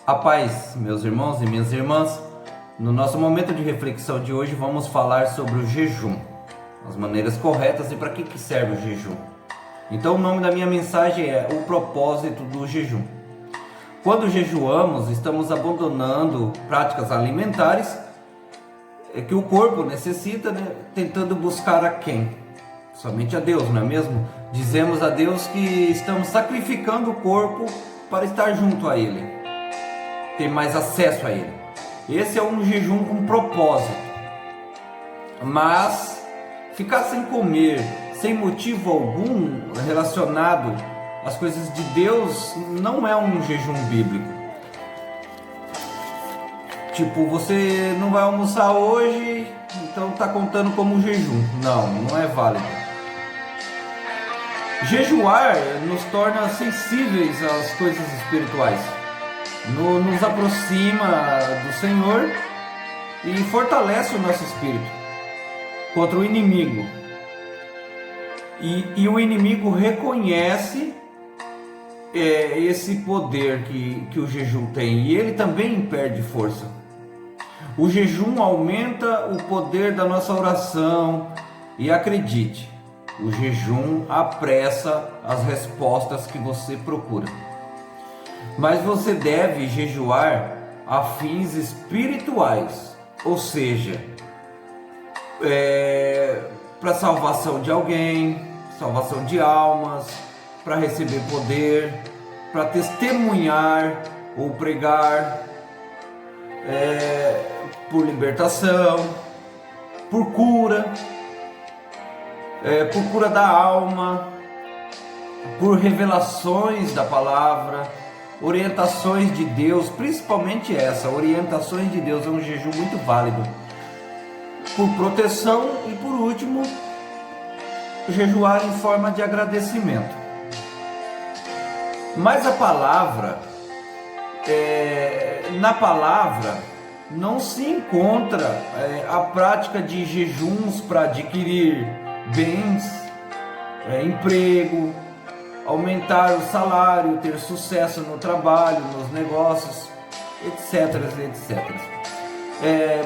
A paz, meus irmãos e minhas irmãs. No nosso momento de reflexão de hoje vamos falar sobre o jejum, as maneiras corretas e para que serve o jejum. Então o nome da minha mensagem é o propósito do jejum. Quando jejuamos, estamos abandonando práticas alimentares que o corpo necessita, tentando buscar a quem? Somente a Deus, não é mesmo? Dizemos a Deus que estamos sacrificando o corpo para estar junto a Ele, ter mais acesso a Ele. Esse é um jejum com propósito. Mas ficar sem comer, sem motivo algum relacionado às coisas de Deus, não é um jejum bíblico. Tipo, você não vai almoçar hoje, então está contando como jejum. Não é válido. Jejuar nos torna sensíveis às coisas espirituais. Nos aproxima do Senhor e fortalece o nosso espírito contra o inimigo. E o inimigo reconhece esse poder que o jejum tem, e ele também perde força. O jejum aumenta o poder da nossa oração, e acredite, o jejum apressa as respostas que você procura. Mas você deve jejuar a fins espirituais, ou seja, para salvação de alguém, salvação de almas, para receber poder, para testemunhar ou pregar, por libertação, por cura da alma, por revelações da palavra, orientações de Deus, principalmente orientações de Deus é um jejum muito válido, por proteção e por último, jejuar em forma de agradecimento. Mas a palavra, na palavra não se encontra a prática de jejuns para adquirir bens, emprego, aumentar o salário, ter sucesso no trabalho, nos negócios, etc.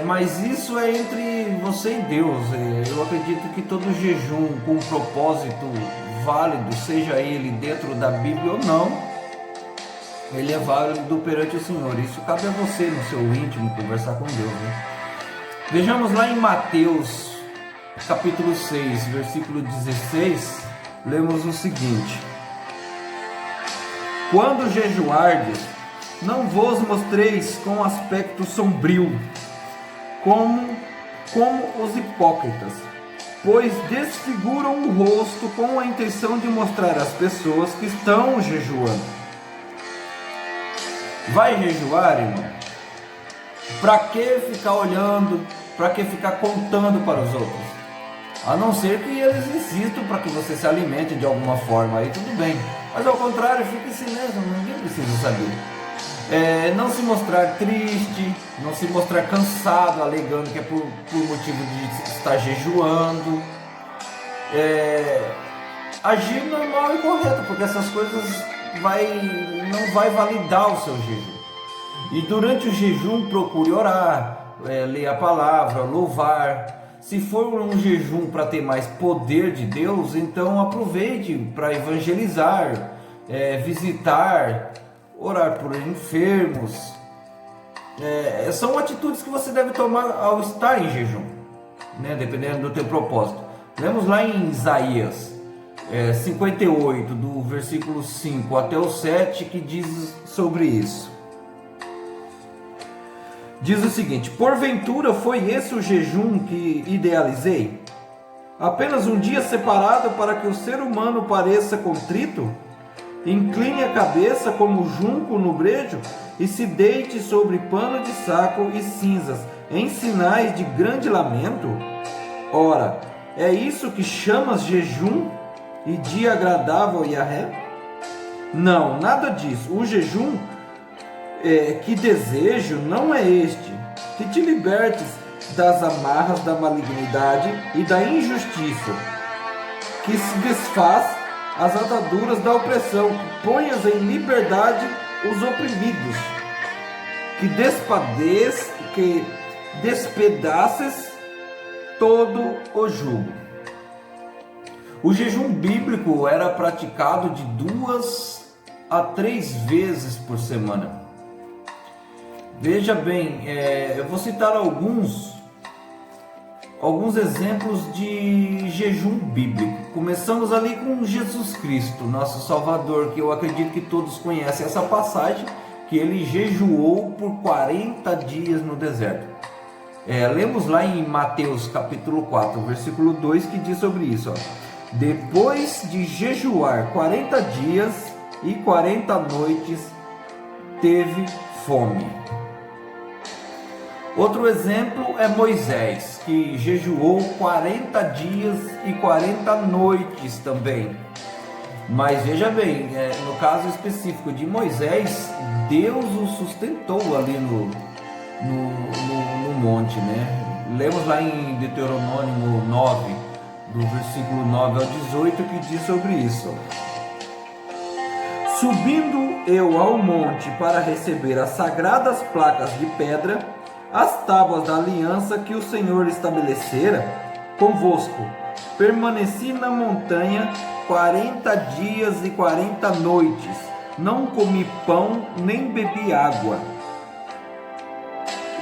Mas isso é entre você e Deus. Eu acredito que todo jejum com propósito válido, seja ele dentro da Bíblia ou não, ele é válido perante o Senhor. Isso cabe a você, no seu íntimo, conversar com Deus, né? Vejamos lá em Mateus capítulo 6, versículo 16, lemos o seguinte: quando jejuardes, não vos mostreis com aspecto sombrio, como os hipócritas, pois desfiguram o rosto com a intenção de mostrar às pessoas que estão jejuando. Vai jejuar, irmão? Para que ficar olhando? Para que ficar contando para os outros? A não ser que eles insistam para que você se alimente de alguma forma, aí tudo bem. Mas ao contrário, fique em silêncio, ninguém precisa saber. Não se mostrar triste, não se mostrar cansado, alegando que é por motivo de estar jejuando. Agir normal e correto, porque essas coisas não vai validar o seu jejum. E durante o jejum procure orar, ler a palavra, louvar. Se for um jejum para ter mais poder de Deus, então aproveite para evangelizar, visitar, orar por enfermos. São atitudes que você deve tomar ao estar em jejum, né? Dependendo do teu propósito. Lemos lá em Isaías 58, do versículo 5 até o 7, que diz sobre isso. Diz o seguinte: porventura foi esse o jejum que idealizei? Apenas um dia separado para que o ser humano pareça contrito? Incline a cabeça como junco no brejo e se deite sobre pano de saco e cinzas, em sinais de grande lamento? Ora, é isso que chamas jejum e dia agradável e Yahvé? Não, nada disso. O jejum que desejo não é este, que te libertes das amarras da malignidade e da injustiça, que se desfaz as ataduras da opressão, que ponhas em liberdade os oprimidos, que despedaces todo o jugo. O jejum bíblico era praticado de 2 a 3 vezes por semana. Veja bem, eu vou citar alguns exemplos de jejum bíblico. Começamos ali com Jesus Cristo, nosso Salvador, que eu acredito que todos conhecem essa passagem, que ele jejuou por 40 dias no deserto. Lemos lá em Mateus capítulo 4, versículo 2, que diz sobre isso. Depois de jejuar 40 dias e 40 noites, teve fome. Outro exemplo é Moisés, que jejuou 40 dias e 40 noites também. Mas veja bem, no caso específico de Moisés, Deus o sustentou ali no monte, né? Lemos lá em Deuteronômio 9, do versículo 9 ao 18, que diz sobre isso. Subindo eu ao monte para receber as sagradas placas de pedra, as tábuas da aliança que o Senhor estabelecera convosco, permaneci na montanha 40 dias e 40 noites, não comi pão nem bebi água.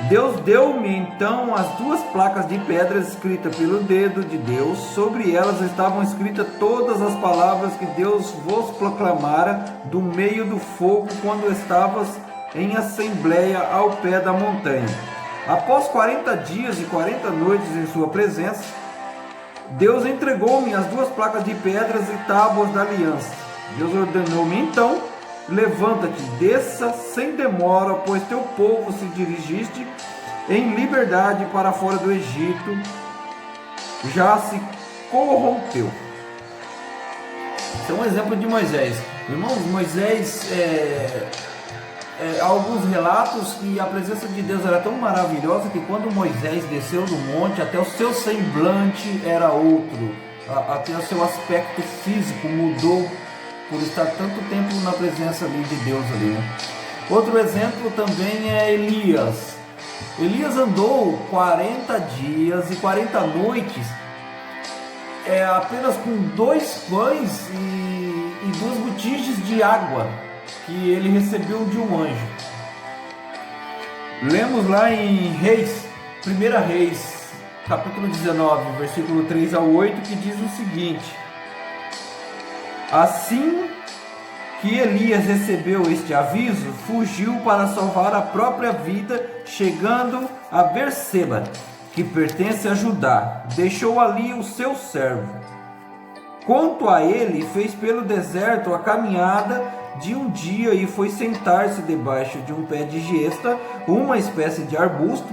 Deus deu-me então as 2 placas de pedra escritas pelo dedo de Deus. Sobre elas estavam escritas todas as palavras que Deus vos proclamara do meio do fogo, quando estavas em assembleia ao pé da montanha. Após 40 dias e 40 noites em sua presença, Deus entregou-me as 2 placas de pedras e tábuas da aliança. Deus ordenou-me então: levanta-te, desça sem demora, pois teu povo se dirigiste em liberdade para fora do Egito, já se corrompeu. Esse é um exemplo de Moisés. Irmãos, Moisés, há alguns relatos que a presença de Deus era tão maravilhosa que quando Moisés desceu do monte, até o seu semblante era outro, até o seu aspecto físico mudou, por estar tanto tempo na presença ali de Deus ali, né? Outro exemplo também é Elias. Elias andou 40 dias e 40 noites apenas com 2 pães e 2 botijas de água que ele recebeu de um anjo. Lemos lá em Reis, 1 Reis, capítulo 19, versículo 3 ao 8, que diz o seguinte: assim que Elias recebeu este aviso, fugiu para salvar a própria vida, chegando a Berseba, que pertence a Judá. Deixou ali o seu servo. Quanto a ele, fez pelo deserto a caminhada de um dia e foi sentar-se debaixo de um pé de gesta, uma espécie de arbusto,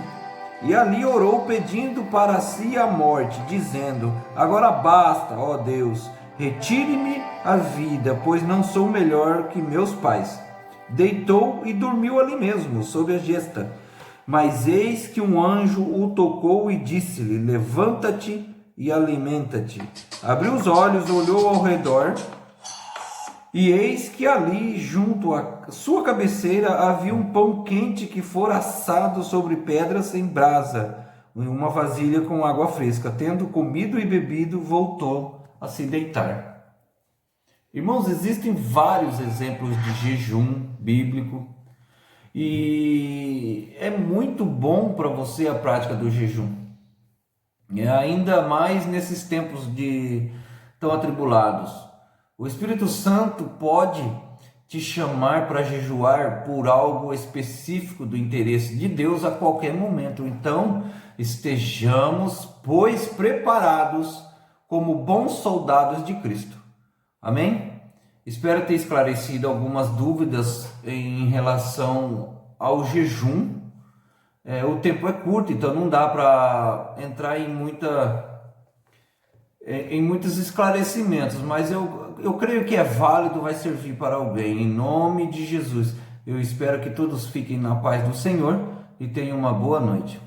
e ali orou, pedindo para si a morte, dizendo: agora basta, ó Deus, retire-me a vida, pois não sou melhor que meus pais. Deitou e dormiu ali mesmo, sob a gesta. Mas eis que um anjo o tocou e disse-lhe: levanta-te e alimenta-te. Abriu os olhos, olhou ao redor, e eis que ali, junto à sua cabeceira, havia um pão quente que fora assado sobre pedras em brasa, em uma vasilha com água fresca. Tendo comido e bebido, voltou a se deitar. Irmãos, existem vários exemplos de jejum bíblico e é muito bom para você a prática do jejum, ainda mais nesses tempos tão atribulados. O Espírito Santo pode te chamar para jejuar por algo específico do interesse de Deus a qualquer momento. Então, estejamos, pois, preparados como bons soldados de Cristo. Amém? Espero ter esclarecido algumas dúvidas em relação ao jejum. O tempo é curto, então não dá para entrar em muitos esclarecimentos, mas eu creio que é válido, vai servir para alguém. Em nome de Jesus, eu espero que todos fiquem na paz do Senhor e tenham uma boa noite.